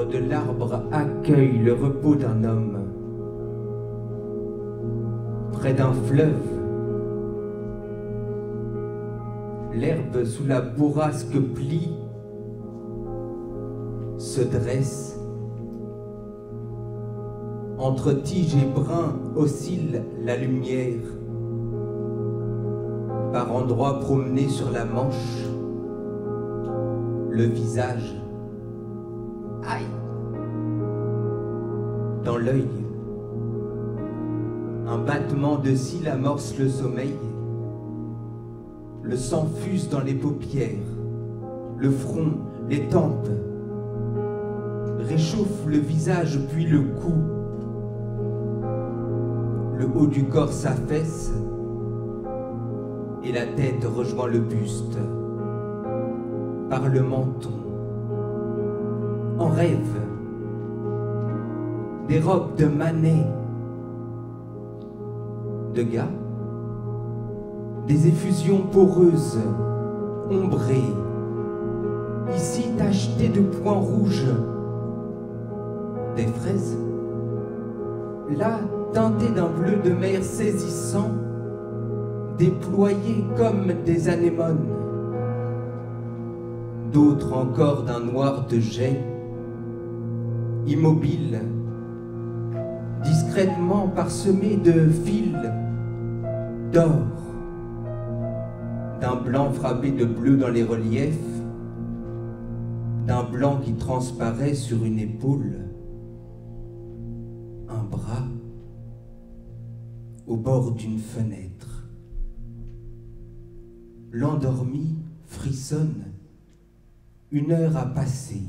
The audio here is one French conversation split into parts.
L'ombre de l'arbre accueille le repos d'un homme. Près d'un fleuve, l'herbe sous la bourrasque plie, se dresse. Entre tiges et brins oscille la lumière. Par endroits promené sur la Manche, le visage, aïe, dans l'œil, un battement de cils amorce le sommeil. Le sang fuse dans les paupières, le front, les tempes, réchauffe le visage puis le cou. Le haut du corps s'affaisse et la tête rejoint le buste. Par le menton, en rêve, des robes de Manet, de gars, des effusions poreuses, ombrées, ici tachetées de points rouges, des fraises, là teintées d'un bleu de mer saisissant, déployées comme des anémones, d'autres encore d'un noir de jet, immobiles, discrètement parsemés de fils d'or, d'un blanc frappé de bleu dans les reliefs, d'un blanc qui transparaît sur une épaule, un bras au bord d'une fenêtre. L'endormi frissonne, une heure a passé,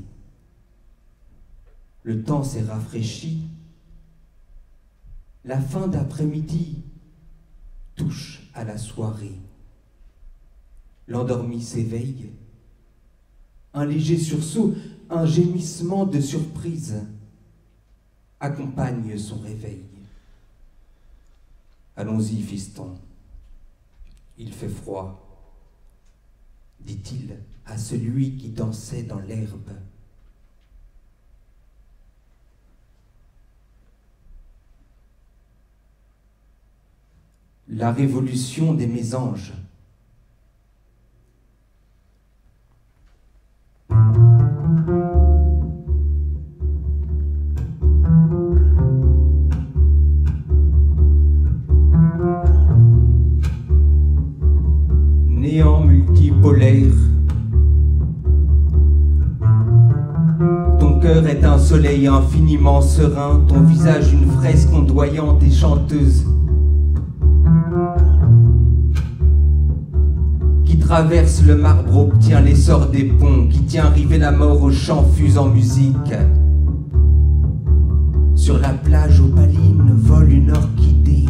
le temps s'est rafraîchi, la fin d'après-midi touche à la soirée. L'endormi s'éveille, un léger sursaut, un gémissement de surprise accompagne son réveil. Allons-y, fiston, il fait froid, dit-il à celui qui dansait dans l'herbe. La révolution des mésanges. Néant multipolaire, ton cœur est un soleil infiniment serein, ton visage une fresque ondoyante et chanteuse qui traverse le marbre, obtient l'essor des ponts, qui tient rivé la mort au chant fuse en musique. Sur la plage opaline vole une orchidée.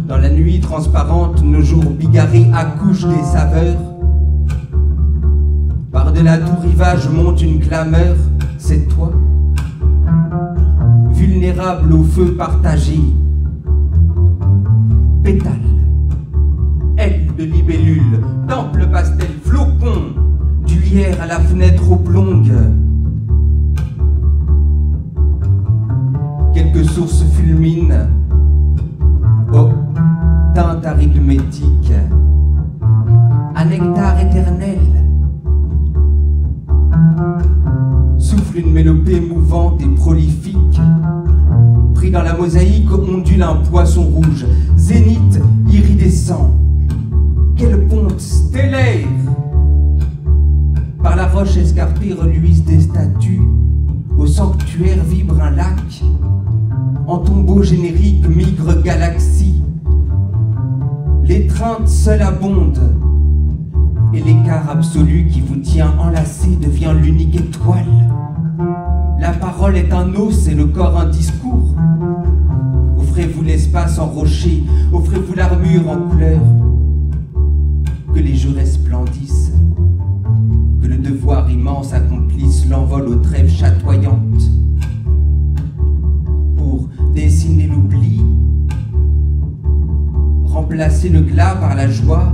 Dans la nuit transparente, nos jours bigarrés accouchent des saveurs. Par-delà tout rivage monte une clameur, c'est toi, vulnérable au feu partagé. Pétale, aile de libellule, temple pastel, flocon, du lierre à la fenêtre oblongue. Quelques sources fulminent, oh, teinte arithmétique, à nectar éternel, souffle une mélopée mouvante et prolifique. Pris dans la mosaïque ondule un poisson rouge, zénith iridescent. Quelle ponte stellaire! Par la roche escarpée reluisent des statues, au sanctuaire vibre un lac, en tombeau générique migre galaxie. L'étreinte seule abonde, et l'écart absolu qui vous tient enlacé devient l'unique étoile. La parole est un os et le corps un discours. Offrez-vous l'espace en rocher, offrez-vous l'armure en couleur. Que les jeux resplendissent, que le devoir immense accomplisse l'envol aux trêves chatoyantes. Pour dessiner l'oubli, remplacer le glas par la joie,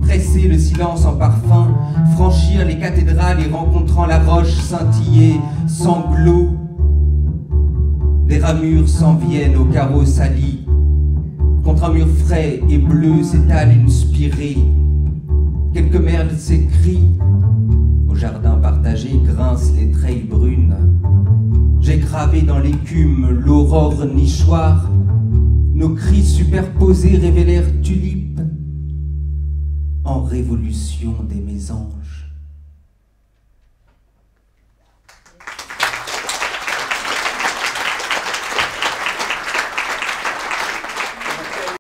presser le silence en parfum, franchir les cathédrales et rencontrant la roche scintiller, sanglots. Des ramures s'en viennent aux carreaux salis. Contre un mur frais et bleu s'étale une spirée. Quelques merles s'écrient. Au jardin partagé grincent les treilles brunes. J'ai gravé dans l'écume l'aurore nichoire. Nos cris superposés révélèrent tulipes en révolution des mésanges.